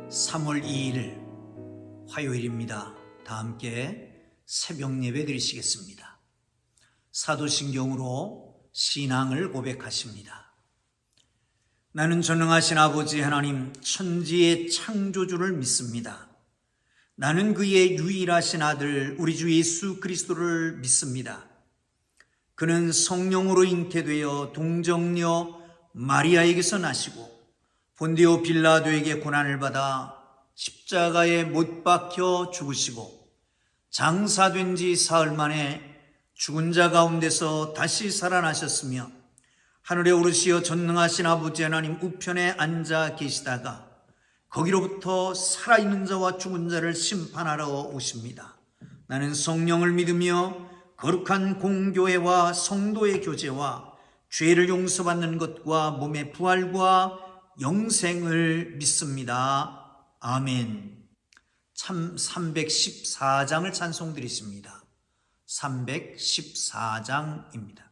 3월 2일 화요일입니다. 다 함께 새벽 예배 드리시겠습니다. 사도신경으로 신앙을 고백하십니다. 나는 전능하신 아버지 하나님 천지의 창조주를 믿습니다. 나는 그의 유일하신 아들 우리 주 예수 그리스도를 믿습니다. 그는 성령으로 잉태되어 동정녀 마리아에게서 나시고 본디오 빌라도에게 고난을 받아 십자가에 못 박혀 죽으시고 장사된 지 사흘 만에 죽은 자 가운데서 다시 살아나셨으며 하늘에 오르시어 전능하신 아버지 하나님 우편에 앉아 계시다가 거기로부터 살아있는 자와 죽은 자를 심판하러 오십니다. 나는 성령을 믿으며 거룩한 공교회와 성도의 교제와 죄를 용서받는 것과 몸의 부활과 영생을 믿습니다. 아멘. 참 314장을 찬송 드리십니다. 314장입니다.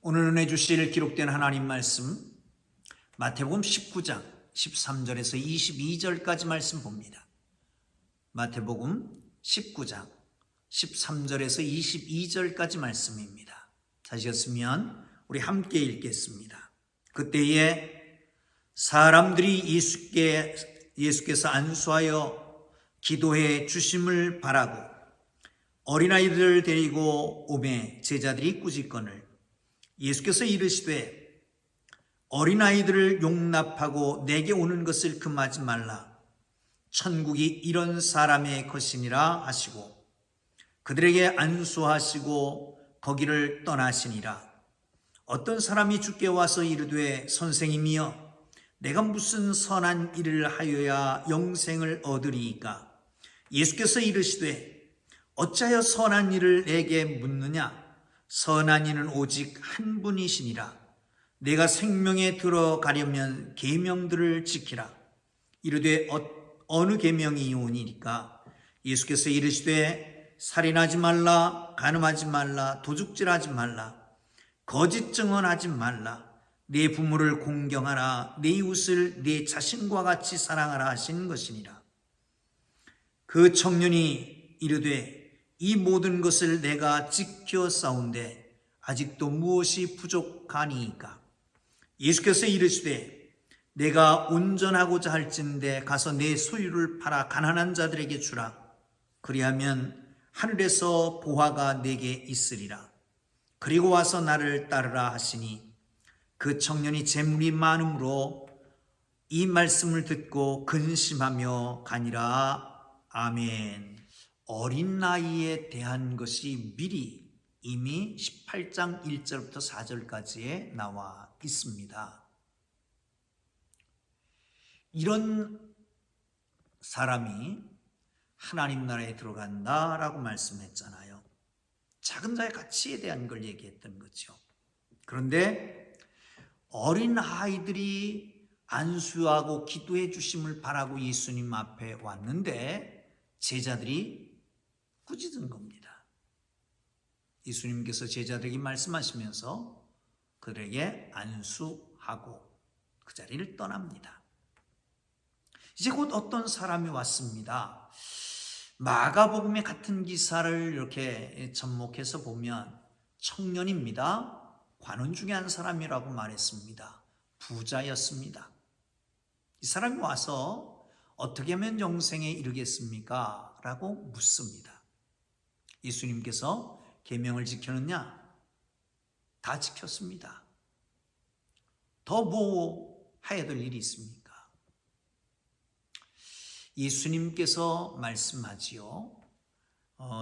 오늘 은혜 주실 기록된 하나님 말씀 마태복음 19장 13절에서 22절까지 말씀 봅니다. 마태복음 19장 13절에서 22절까지 말씀입니다. 찾으셨으면 우리 함께 읽겠습니다. 그때에 사람들이 예수께서 안수하여 기도해 주심을 바라고 어린아이들을 데리고 오매 제자들이 꾸짖거늘 예수께서 이르시되 어린아이들을 용납하고 내게 오는 것을 금하지 말라. 천국이 이런 사람의 것이니라 하시고 그들에게 안수하시고 거기를 떠나시니라. 어떤 사람이 주께 와서 이르되 선생님이여 내가 무슨 선한 일을 하여야 영생을 얻으리이까? 예수께서 이르시되 어찌하여 선한 일을 내게 묻느냐? 선한 이는 오직 한 분이시니라. 내가 생명에 들어가려면 계명들을 지키라. 이르되 어느 계명이오니까? 예수께서 이르시되 살인하지 말라, 간음하지 말라, 도둑질하지 말라, 거짓 증언하지 말라, 네 부모를 공경하라, 네 이웃을 네 자신과 같이 사랑하라 하신 것이니라. 그 청년이 이르되 이 모든 것을 내가 지켜 싸운데 아직도 무엇이 부족하니이까? 예수께서 이르시되 내가 온전하고자 할진대 가서 내 소유를 팔아 가난한 자들에게 주라. 그리하면 하늘에서 보화가 내게 있으리라. 그리고 와서 나를 따르라 하시니 그 청년이 재물이 많음으로 이 말씀을 듣고 근심하며 가니라. 아멘. 어린 나이에 대한 것이 미리 이미 18장 1절부터 4절까지에 나와 있습니다. 이런 사람이 하나님 나라에 들어간다라고 말씀했잖아요. 작은 자의 가치에 대한 걸 얘기했던 거죠. 그런데 어린 아이들이 안수하고 기도해 주심을 바라고 예수님 앞에 왔는데 제자들이 꾸짖은 겁니다. 예수님께서 제자들에게 말씀하시면서 그들에게 안수하고 그 자리를 떠납니다. 이제 곧 어떤 사람이 왔습니다. 마가복음의 같은 기사를 이렇게 접목해서 보면 청년입니다. 관원 중에 한 사람이라고 말했습니다. 부자였습니다. 이 사람이 와서 어떻게 하면 영생에 이르겠습니까? 라고 묻습니다. 예수님께서 계명을 지켰느냐? 다 지켰습니다. 더 뭐 해야 될 일이 있습니까? 예수님께서 말씀하지요.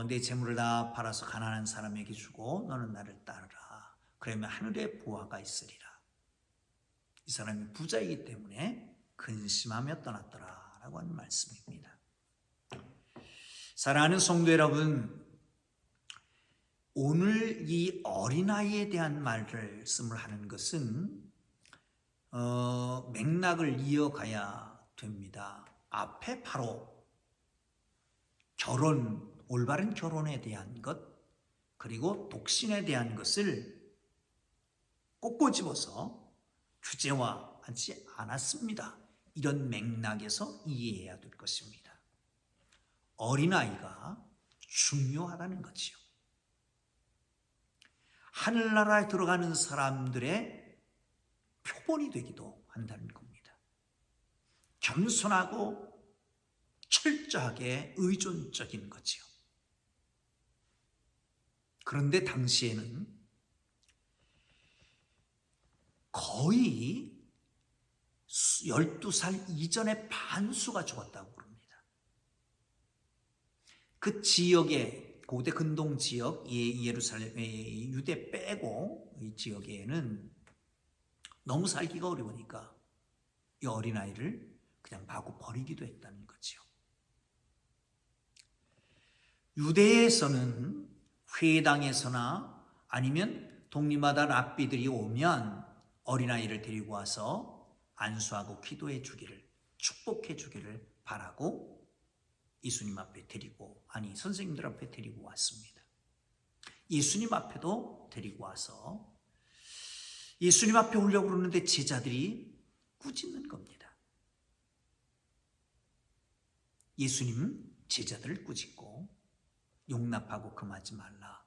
내 재물을 다 팔아서 가난한 사람에게 주고 너는 나를 따르라. 그러면 하늘에 보화가 있으리라. 이 사람이 부자이기 때문에 근심하며 떠났더라라고 하는 말씀입니다. 사랑하는 성도 여러분, 오늘 이 어린아이에 대한 말씀을 하는 것은 맥락을 이어가야 됩니다. 앞에 바로 결혼, 올바른 결혼에 대한 것, 그리고 독신에 대한 것을 꼭 꼬집어서 규제화하지 않았습니다. 이런 맥락에서 이해해야 될 것입니다. 어린아이가 중요하다는 거지요. 하늘나라에 들어가는 사람들의 표본이 되기도 한다는 겁니다. 겸손하고 철저하게 의존적인 거지요. 그런데 당시에는 거의 12살 이전에 반수가 죽었다고 그럽니다. 그 지역에 고대 근동 지역, 예루살렘, 유대 빼고 이 지역에는 너무 살기가 어려우니까 이 어린아이를 그냥 마구 버리기도 했다는 거죠. 유대에서는 회당에서나 아니면 동리마다 랍비들이 오면 어린아이를 데리고 와서 안수하고 기도해 주기를, 축복해 주기를 바라고 예수님 앞에 데리고, 아니 선생님들 앞에 데리고 왔습니다. 예수님 앞에도 데리고 와서 예수님 앞에 오려고 그러는데 제자들이 꾸짖는 겁니다. 예수님 제자들을 꾸짖고 용납하고 금하지 말라,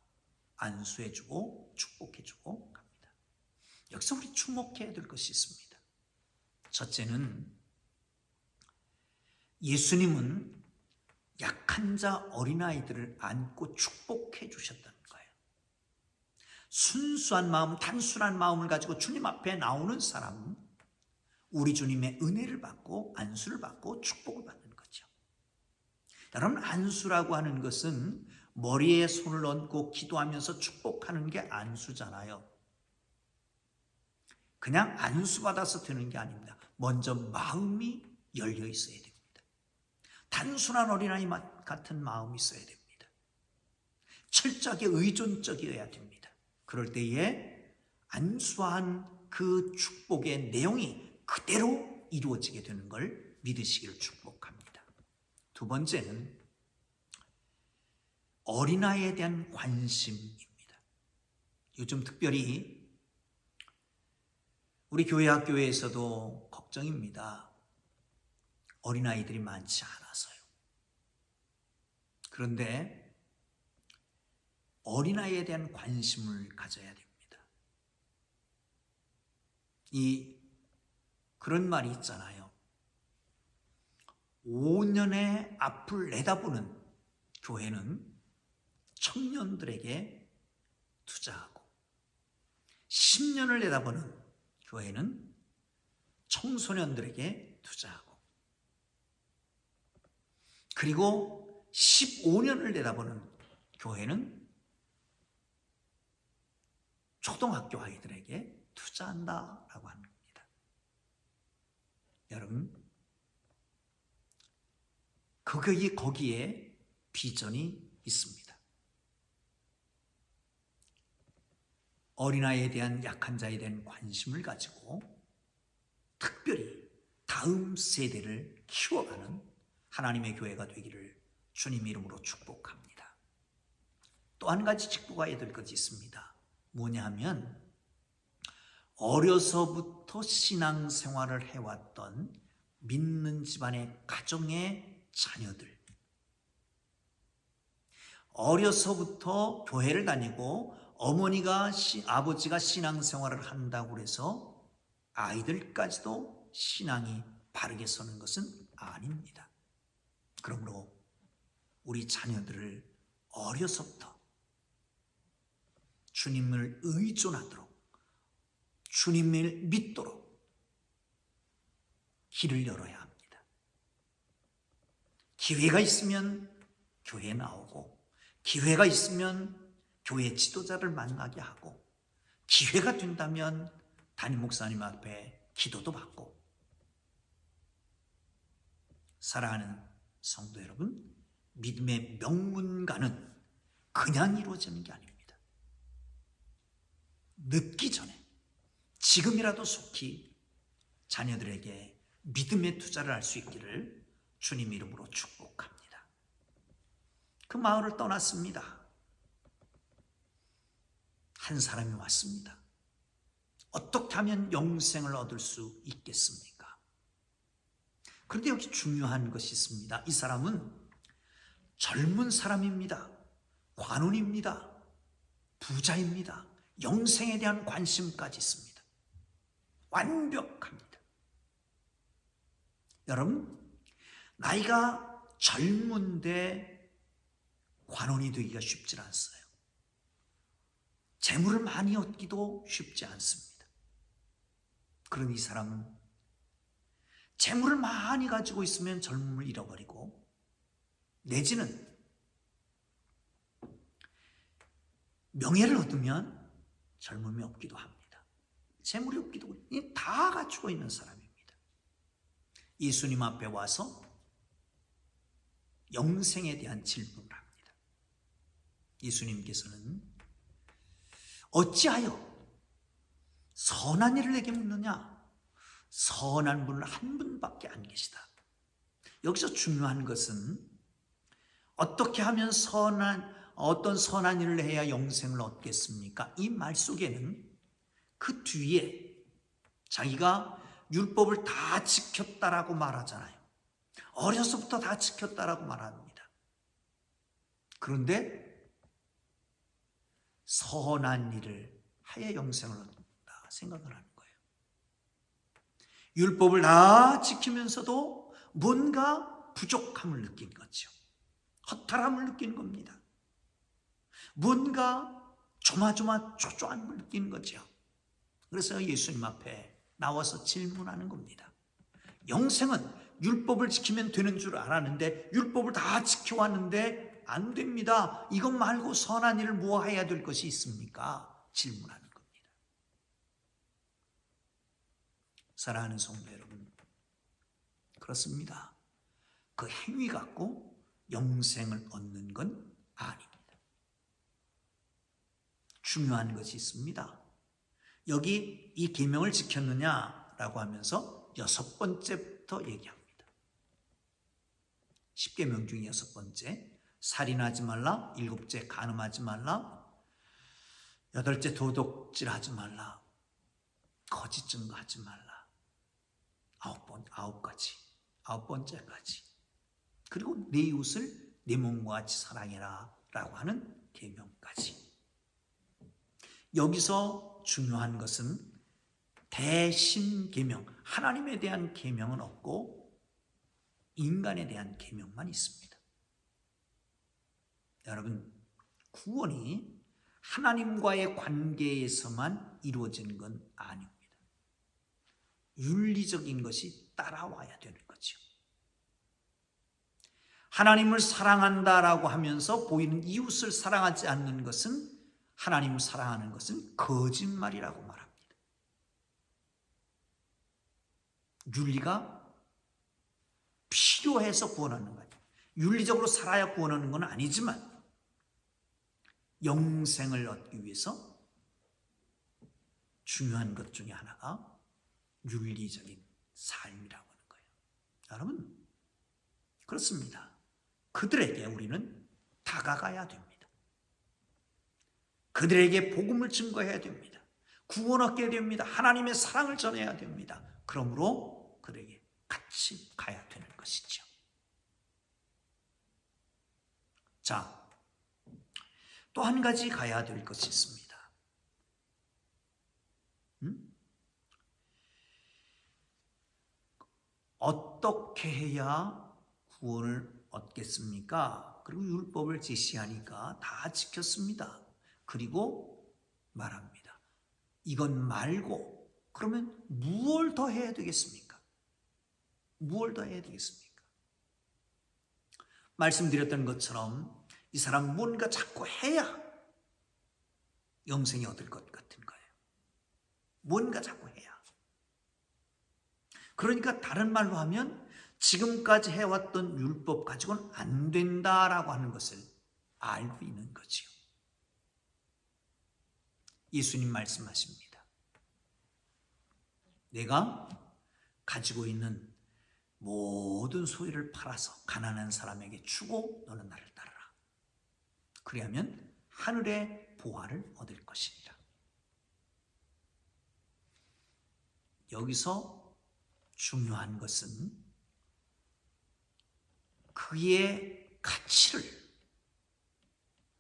안수해주고 축복해주고 갑니다. 여기서 우리 주목해야 될 것이 있습니다. 첫째는 예수님은 약한 자 어린아이들을 안고 축복해 주셨다는 거예요. 순수한 마음, 단순한 마음을 가지고 주님 앞에 나오는 사람은 우리 주님의 은혜를 받고 안수를 받고 축복을 받는 거죠. 여러분, 안수라고 하는 것은 머리에 손을 얹고 기도하면서 축복하는 게 안수잖아요. 그냥 안수 받아서 되는 게 아닙니다. 먼저 마음이 열려 있어야 됩니다. 단순한 어린아이 같은 마음이 있어야 됩니다. 철저하게 의존적이어야 됩니다. 그럴 때에 안수한 그 축복의 내용이 그대로 이루어지게 되는 걸 믿으시기를 축복합니다. 두 번째는 어린아이에 대한 관심입니다. 요즘 특별히 우리 교회 학교에서도 걱정입니다. 어린아이들이 많지 않아서요. 그런데 어린아이에 대한 관심을 가져야 됩니다. 그런 말이 있잖아요. 5년의 앞을 내다보는 교회는 청년들에게 투자하고 10년을 내다보는 교회는 청소년들에게 투자하고 그리고 15년을 내다보는 교회는 초등학교 아이들에게 투자한다라고 하는 겁니다. 여러분, 거기에 비전이 있습니다. 어린아이에 대한 약한 자에 대한 관심을 가지고 특별히 다음 세대를 키워가는 하나님의 교회가 되기를 주님 이름으로 축복합니다. 또 한 가지 짚고 될 것이 있습니다. 뭐냐 하면 어려서부터 신앙생활을 해왔던 믿는 집안의 가정의 자녀들, 어려서부터 교회를 다니고 아버지가 신앙생활을 한다고 해서 아이들까지도 신앙이 바르게 서는 것은 아닙니다. 그러므로 우리 자녀들을 어려서부터 주님을 의존하도록, 주님을 믿도록 길을 열어야 합니다. 기회가 있으면 교회에 나오고, 기회가 있으면 교회 지도자를 만나게 하고, 기회가 된다면 담임 목사님 앞에 기도도 받고. 사랑하는 성도 여러분, 믿음의 명문가는 그냥 이루어지는 게 아닙니다. 늦기 전에 지금이라도 속히 자녀들에게 믿음의 투자를 할 수 있기를 주님 이름으로 축복합니다. 그 마을을 떠났습니다. 한 사람이 왔습니다. 어떻게 하면 영생을 얻을 수 있겠습니까? 그런데 여기 중요한 것이 있습니다. 이 사람은 젊은 사람입니다. 관원입니다. 부자입니다. 영생에 대한 관심까지 있습니다. 완벽합니다. 여러분, 나이가 젊은데 관원이 되기가 쉽지 않았어요. 재물을 많이 얻기도 쉽지 않습니다. 그런 이 사람은 재물을 많이 가지고 있으면 젊음을 잃어버리고, 내지는 명예를 얻으면 젊음이 없기도 합니다. 재물이 없기도 하고, 다 갖추고 있는 사람입니다. 예수님 앞에 와서 영생에 대한 질문을 합니다. 예수님께서는 어찌하여 선한 일을 내게 묻느냐? 선한 분은 한 분밖에 안 계시다. 여기서 중요한 것은 어떻게 하면 어떤 선한 일을 해야 영생을 얻겠습니까? 이 말 속에는 그 뒤에 자기가 율법을 다 지켰다라고 말하잖아요. 어려서부터 다 지켰다라고 말합니다. 그런데 선한 일을 하여 영생을 얻는다. 생각을 하는 거예요. 율법을 다 지키면서도 뭔가 부족함을 느낀 거죠. 허탈함을 느끼는 겁니다. 뭔가 조마조마한 걸 느끼는 거죠. 그래서 예수님 앞에 나와서 질문하는 겁니다. 영생은 율법을 지키면 되는 줄 알았는데 율법을 다 지켜왔는데 안 됩니다. 이것 말고 선한 일을 뭐 해야 될 것이 있습니까? 질문하는 겁니다. 사랑하는 성도 여러분, 그렇습니다. 그 행위 갖고 영생을 얻는 건 아닙니다. 중요한 것이 있습니다. 여기 이 계명을 지켰느냐라고 하면서 6번째부터 얘기합니다. 10계명 중에 6번째, 살인하지 말라. 7째, 간음하지 말라. 8째, 도둑질하지 말라. 거짓 증거하지 말라. 9번째까지. 그리고 내 이웃을 내 몸과 같이 사랑해라 라고 하는 계명까지. 여기서 중요한 것은 대신 계명, 하나님에 대한 계명은 없고 인간에 대한 계명만 있습니다. 여러분, 구원이 하나님과의 관계에서만 이루어지는 건 아닙니다. 윤리적인 것이 따라와야 되는 거죠. 하나님을 사랑한다라고 하면서 보이는 이웃을 사랑하지 않는 것은, 하나님을 사랑하는 것은 거짓말이라고 말합니다. 윤리가 필요해서 구원하는 거예요. 윤리적으로 살아야 구원하는 건 아니지만 영생을 얻기 위해서 중요한 것 중에 하나가 윤리적인 삶이라고 하는 거예요. 여러분, 그렇습니다. 그들에게 우리는 다가가야 됩니다. 그들에게 복음을 증거해야 됩니다. 구원 얻게 됩니다. 하나님의 사랑을 전해야 됩니다. 그러므로 그들에게 같이 가야 되는 것이죠. 자, 또 한 가지 가야 될 것이 있습니다. 어떻게 해야 구원을 얻겠습니까? 그리고 율법을 제시하니까 다 지켰습니다. 그리고 말합니다. 이건 말고 그러면 무엇을 더 해야 되겠습니까? 무엇을 더 해야 되겠습니까? 말씀드렸던 것처럼 이 사람 뭔가 자꾸 해야 영생이 얻을 것 같은 거예요. 뭔가 자꾸 해야. 그러니까 다른 말로 하면 지금까지 해왔던 율법 가지고는 안 된다라고 하는 것을 알고 있는 거지요. 예수님 말씀하십니다. 내가 가지고 있는 모든 소유를 팔아서 가난한 사람에게 주고 너는 나를 따르라. 그리하면 하늘의 보화를 얻을 것이니라. 여기서 중요한 것은 그의 가치를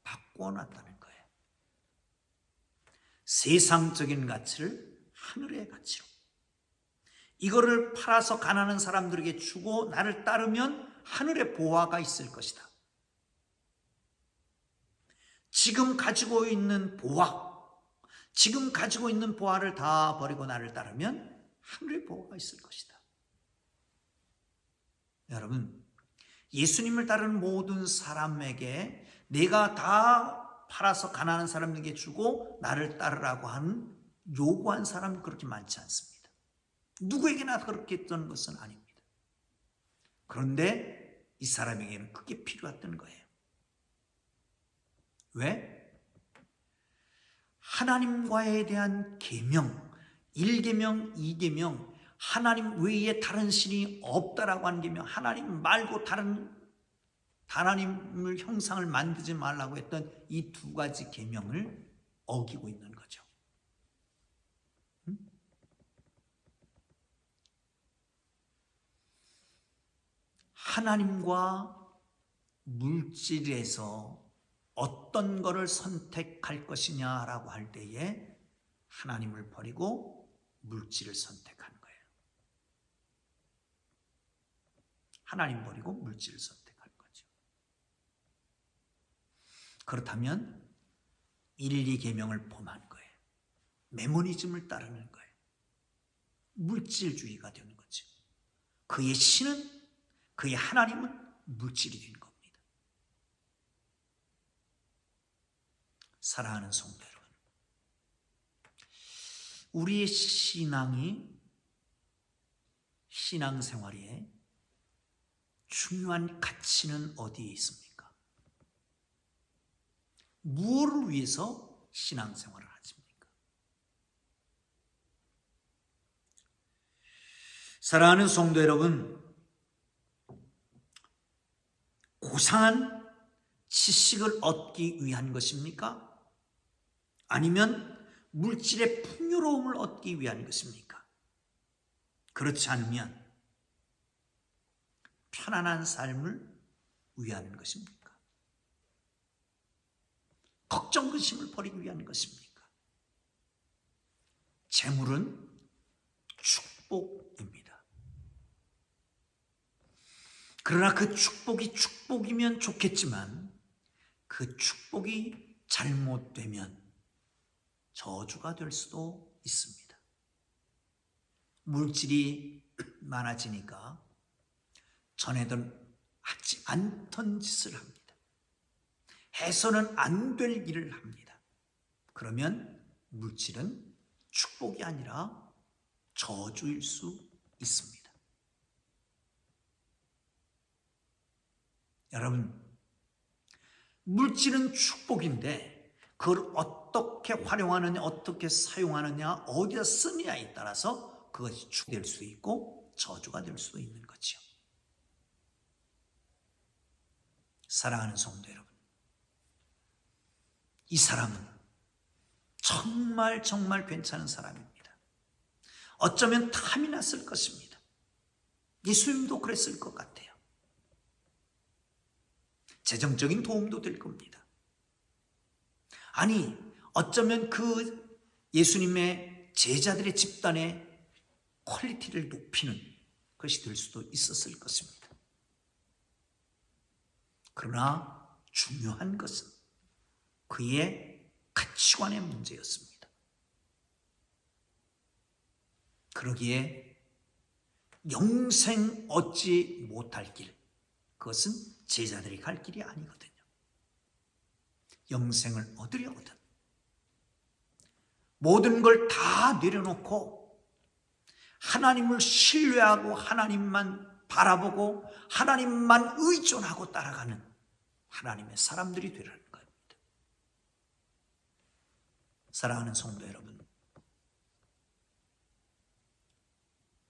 바꿔놨다는 거예요. 세상적인 가치를 하늘의 가치로. 이거를 팔아서 가난한 사람들에게 주고 나를 따르면 하늘의 보화가 있을 것이다. 지금 가지고 있는 보화를 다 버리고 나를 따르면 하늘의 보화가 있을 것이다. 여러분, 예수님을 따르는 모든 사람에게 내가 다 팔아서 가난한 사람에게 주고 나를 따르라고 하는 요구한 사람은 그렇게 많지 않습니다. 누구에게나 그렇게 했던 것은 아닙니다. 그런데 이 사람에게는 그게 필요했던 거예요. 왜? 하나님과에 대한 계명, 1계명, 2계명, 하나님 외에 다른 신이 없다라고 하는 계명, 하나님 말고 다른 하나님을 형상을 만들지 말라고 했던 이 2가지 계명을 어기고 있는 거죠. 하나님과 물질에서 어떤 것을 선택할 것이냐라고 할 때에 하나님을 버리고 물질을 선택하는 거예요. 하나님 버리고 물질을 선택하는 거죠. 그렇다면 1, 2계명을 범한 거예요. 메모니즘을 따르는 거예요. 물질주의가 되는 거죠. 그의 신은, 그의 하나님은 물질이 된 겁니다. 사랑하는 성도 여러분, 우리의 신앙생활에 중요한 가치는 어디에 있습니까? 무엇을 위해서 신앙생활을 하십니까? 사랑하는 성도 여러분, 고상한 지식을 얻기 위한 것입니까? 아니면 물질의 풍요로움을 얻기 위한 것입니까? 그렇지 않으면 편안한 삶을 위한 것입니까? 걱정 근심을 버리기 위한 것입니까? 재물은 축복입니다. 그러나 그 축복이 축복이면 좋겠지만 그 축복이 잘못되면 저주가 될 수도 있습니다. 물질이 많아지니까 전에는 하지 않던 짓을 합니다. 해서는 안 될 일을 합니다. 그러면 물질은 축복이 아니라 저주일 수 있습니다. 여러분, 물질은 축복인데 그걸 어떻게 활용하느냐, 어떻게 사용하느냐, 어디다 쓰느냐에 따라서 그것이 축복될 수 있고 저주가 될 수도 있는 거죠. 사랑하는 성도 여러분, 이 사람은 정말 괜찮은 사람입니다. 어쩌면 탐이 났을 것입니다. 예수님도 그랬을 것 같아요. 재정적인 도움도 될 겁니다. 아니, 어쩌면 그 예수님의 제자들의 집단의 퀄리티를 높이는 것이 될 수도 있었을 것입니다. 그러나 중요한 것은 그의 가치관의 문제였습니다. 그러기에 영생 얻지 못할 길, 그것은 제자들이 갈 길이 아니거든요. 영생을 얻으려거든 모든 걸 다 내려놓고 하나님을 신뢰하고 하나님만 바라보고 하나님만 의존하고 따라가는 하나님의 사람들이 되라는 겁니다. 사랑하는 성도 여러분,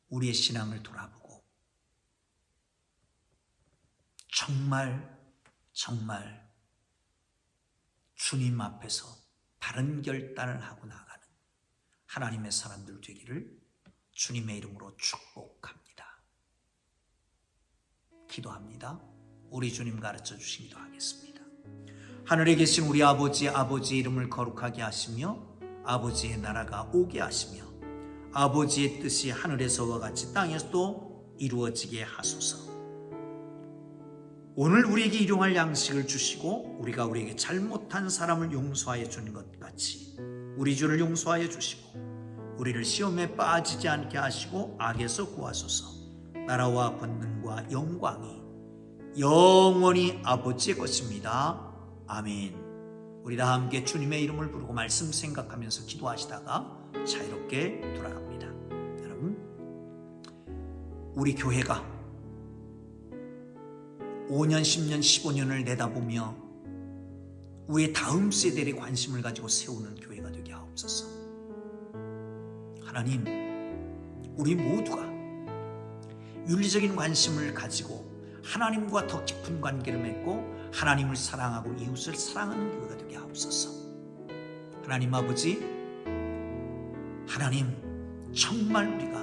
우리의 신앙을 돌아보고 정말 주님 앞에서 바른 결단을 하고 나가는 하나님의 사람들 되기를 주님의 이름으로 축복합니다. 기도합니다. 우리 주님 가르쳐 주신 기도하겠습니다. 하늘에 계신 우리 아버지의 이름을 거룩하게 하시며 아버지의 나라가 오게 하시며 아버지의 뜻이 하늘에서와 같이 땅에서도 이루어지게 하소서. 오늘 우리에게 일용할 양식을 주시고 우리가 우리에게 잘못한 사람을 용서하여 준 것 같이 우리 죄를 용서하여 주시고 우리를 시험에 빠지지 않게 하시고 악에서 구하소서. 나라와 권능과 영광이 영원히 아버지의 것입니다. 아멘. 우리 다 함께 주님의 이름을 부르고 말씀 생각하면서 기도하시다가 자유롭게 돌아갑니다. 여러분, 우리 교회가 5년, 10년, 15년을 내다보며 우리의 다음 세대에 관심을 가지고 세우는 교회가 되게 하옵소서. 하나님, 우리 모두가 윤리적인 관심을 가지고 하나님과 더 깊은 관계를 맺고 하나님을 사랑하고 이웃을 사랑하는 교회가 되게 하옵소서. 하나님 아버지, 하나님 정말 우리가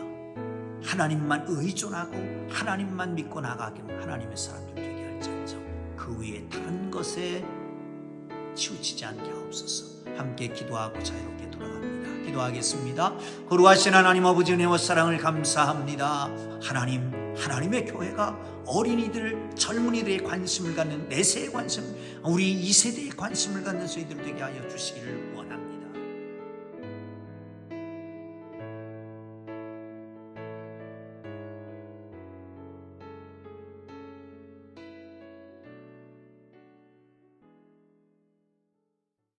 하나님만 의존하고 하나님만 믿고 나가기는 하나님의 사람들 되게 할지언정 그 외에 다른 것에 치우치지 않게 하옵소서. 함께 기도하고 자유롭게 돌아갑니다. 기도하겠습니다. 거룩하신 하나님 아버지 은혜와 사랑을 감사합니다. 하나님의 교회가 어린이들, 젊은이들의 관심을 갖는, 내세의 관심, 우리 2세대의 관심을 갖는 저희들 되게 하여 주시기를 원합니다.